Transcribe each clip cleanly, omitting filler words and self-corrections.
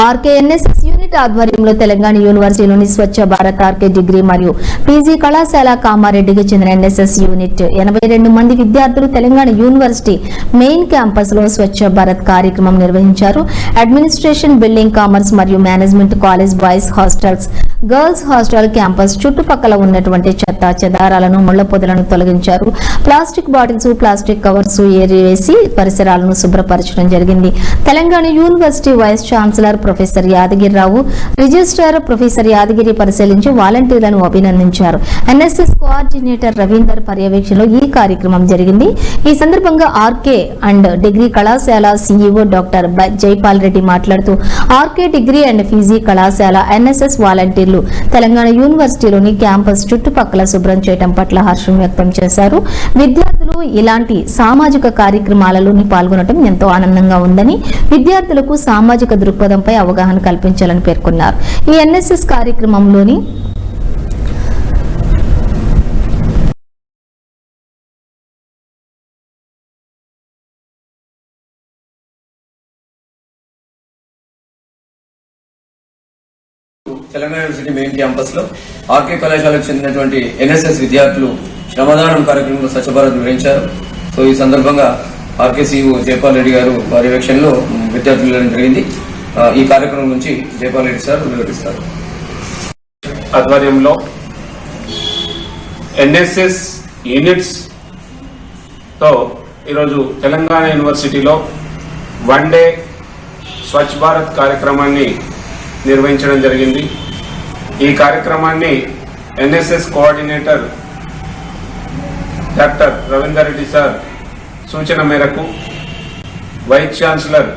ఆర్కేఎన్ఎస్ఎస్ unit ఆధ్వర్యంలో Telangana యూనివర్సిటీలోని Swachh Bharat RK degree మరియు PG కళాశాల కామారెడ్డికి చెందిన ఎన్ఎస్ఎస్ యూనిట్ 82 మంది విద్యార్థులు తెలంగాణ యూనివర్సిటీ మెయిన్ క్యాంపస్ లో స్వచ్ఛ భారత్ కార్యక్రమం నిర్వహించారు. అడ్మినిస్ట్రేషన్, బిల్డింగ్, కామర్స్ మరియు management college, boys hostels, girls hostel campus చుట్టుపక్కల ఉన్నటువంటి చెత్త చెదారాలను, ముళ్ల పొదలను తొలగించారు. ప్లాస్టిక్ బాటిల్స్, ప్లాస్టిక్ కవర్స్ ఏరివేసి పరిసరాలను శుభ్రపరచడం జరిగింది. Telangana university vice chancellor professor Yadagirirao, registrar professor Yadagiri పరిశీలించి వాలంటీర్లను అభినందించారు. ఎన్ఎస్ఎస్ కోఆర్డినేటర్ రవీందర్ పర్యవేక్షణలో ఈ కార్యక్రమం జరిగింది. ఈ సందర్భంగా ఆర్కే అండ్ డిగ్రీ కళాశాల సీఈఓ డాక్టర్ జైపాల్ రెడ్డి మాట్లాడుతూ ఆర్కే డిగ్రీ అండ్ పీజీ కళాశాల ఎన్ఎస్ఎస్ వాలంటీర్లు తెలంగాణ యూనివర్సిటీలోని క్యాంపస్ చుట్టుపక్కల శుభ్రం చేయడం పట్ల హర్షం వ్యక్తం చేశారు. విద్యార్థులు ఇలాంటి సామాజిక కార్యక్రమాలలోని పాల్గొనడం ఎంతో ఆనందంగా ఉందని, విద్యార్థులకు సామాజిక దృక్పథంపై అవగాహన కల్పించాలని పేర్కొన్నారు. ఈ ఎన్ఎస్ఎస్ కార్యక్రమంలోని తెలంగాణ యూనివర్సిటీ మెయిన్ క్యాంపస్ లో ఆర్కే కళాశాలకు చెందినటువంటి ఎన్ఎస్ఎస్ విద్యార్థులు శ్రమదానం కార్యక్రమంలో స్వచ్ఛ భారత్ నిర్వహించారు. సో ఈ సందర్భంగా ఆర్కే సీఈఓ జైపాల్ రెడ్డి గారు పర్యవేక్షణలో విద్యార్థులు జరిగింది. ఈ కార్యక్రమం నుంచి జైపాల్ రెడ్డి సార్ వివరిస్తారు. ఆధ్వర్యంలో ఎన్ఎస్ఎస్ యూనిట్స్ తో ఈరోజు తెలంగాణ యూనివర్సిటీలో వన్ డే స్వచ్ఛ భారత్ కార్యక్రమాన్ని నిర్వహించడం జరిగింది. ఈ కార్యక్రమాన్ని NSS coordinator doctor Ravinder Reddy sir సూచన మేరకు, vice chancellor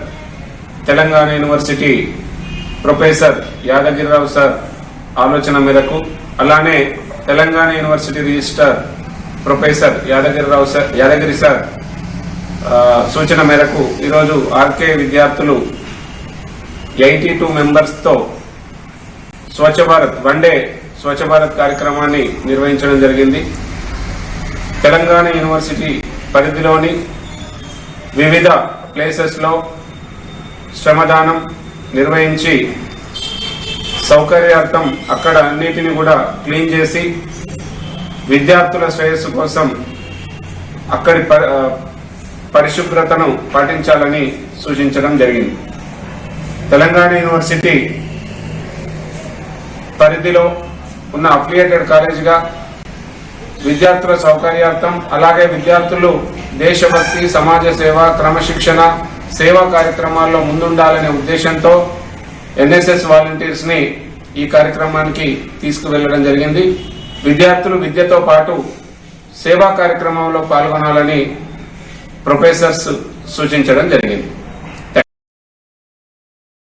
Telangana university professor Yadagirirao sir ఆలోచన మేరకు, అలానే Telangana university registrar professor Yadagiri sir సూచన మేరకు ఈరోజు ఆర్కే విద్యార్థులు 82 మెంబర్స్తో స్వచ్ఛ భారత్ వన్ డే స్వచ్ఛ భారత్ కార్యక్రమాన్ని నిర్వహించడం జరిగింది. తెలంగాణ యూనివర్సిటీ పరిధిలోని వివిధ ప్లేసెస్లో శ్రమదానం నిర్వహించి సౌకర్యార్థం అక్కడ అన్నిటిని కూడా క్లీన్ చేసి విద్యార్థుల శ్రేయస్సు కోసం అక్కడి పరిశుభ్రతను పాటించాలని సూచించడం జరిగింది. తెలంగాణ యూనివర్సిటీ పరిధిలో ఉన్న అఫిలియేటెడ్ కాలేజీగా విద్యార్థుల సౌకర్యార్థం, అలాగే విద్యార్థులు దేశభక్తి, సమాజ సేవ, క్రమశిక్షణ, సేవా కార్యక్రమాల్లో ముందుండాలనే ఉద్దేశంతో ఎన్ఎస్ఎస్ వాలంటీర్స్ ని ఈ కార్యక్రమానికి తీసుకువెళ్లడం జరిగింది. విద్యార్థులు విద్యతో పాటు సేవా కార్యక్రమంలో పాల్గొనాలని ప్రొఫెసర్స్ సూచించడం జరిగింది.